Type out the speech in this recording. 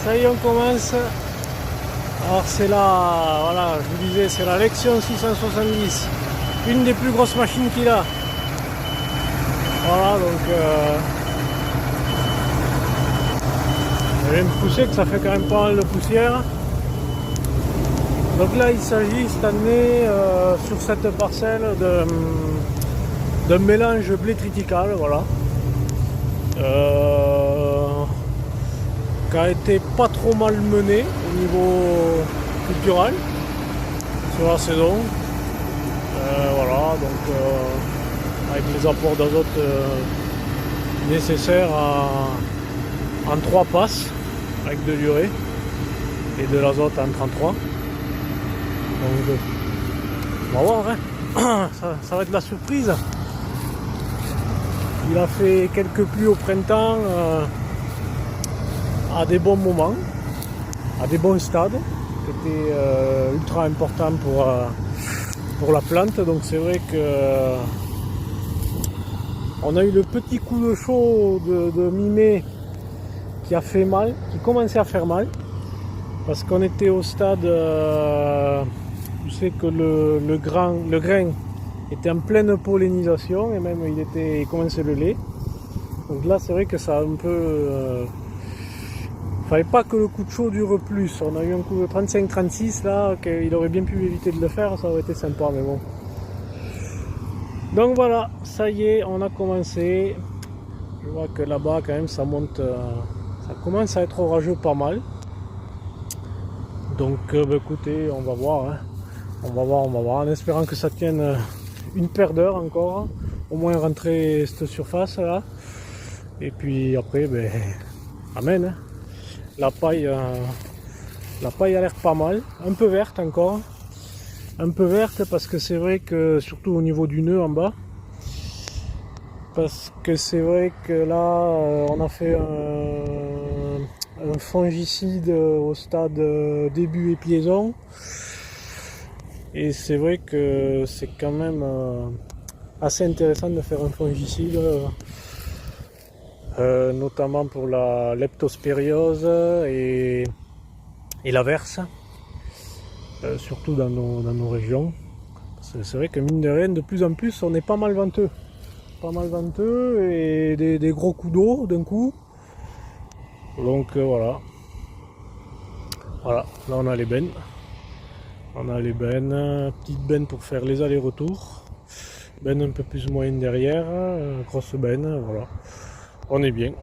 Ça y est, on commence. Alors c'est la, voilà, je vous disais, c'est la Lexion 670, une des plus grosses machines qu'il a. Voilà, donc je vais me pousser que ça fait quand même pas mal de poussière. Donc là, il s'agit cette année sur cette parcelle d'un mélange blé triticale, voilà. Qui a été pas trop mal mené au niveau culturel sur la saison. Voilà, donc avec les apports d'azote nécessaires en 3 passes avec de l'urée et de l'azote en 33. Donc on va voir, hein. Ça va être la surprise. Il a fait quelques pluies au printemps à des bons moments, à des bons stades, qui étaient ultra importants pour la plante. Donc c'est vrai que on a eu le petit coup de chaud de mi-mai qui a fait mal, qui commençait à faire mal, parce qu'on était au stade, je sais que le grain était en pleine pollinisation et même il commençait le lait. Donc là c'est vrai que ça a un peu... fallait pas que le coup de chaud dure plus. On a eu un coup de 35-36 là, qu'il aurait bien pu éviter de le faire, ça aurait été sympa, mais bon. Donc voilà, ça y est, on a commencé. Je vois que là-bas quand même ça monte, ça commence à être orageux pas mal. Donc bah, écoutez, on va voir, hein. On va voir, en espérant que ça tienne une paire d'heures encore, au moins rentrer cette surface là. Et puis après, ben, amen, hein. La paille a l'air pas mal, un peu verte encore, un peu verte parce que c'est vrai que surtout au niveau du nœud en bas, parce que c'est vrai que là on a fait un fongicide au stade début épiaison et c'est vrai que c'est quand même assez intéressant de faire un fongicide. Notamment pour la leptospériose et la verse, surtout dans nos régions. C'est vrai que mine de rien, de plus en plus, on est pas mal venteux. Pas mal venteux et des gros coups d'eau d'un coup. Donc voilà. Voilà, là on a les bennes. On a les bennes, petite benne pour faire les allers-retours. Benne un peu plus moyenne derrière, grosse benne, voilà. On est bien.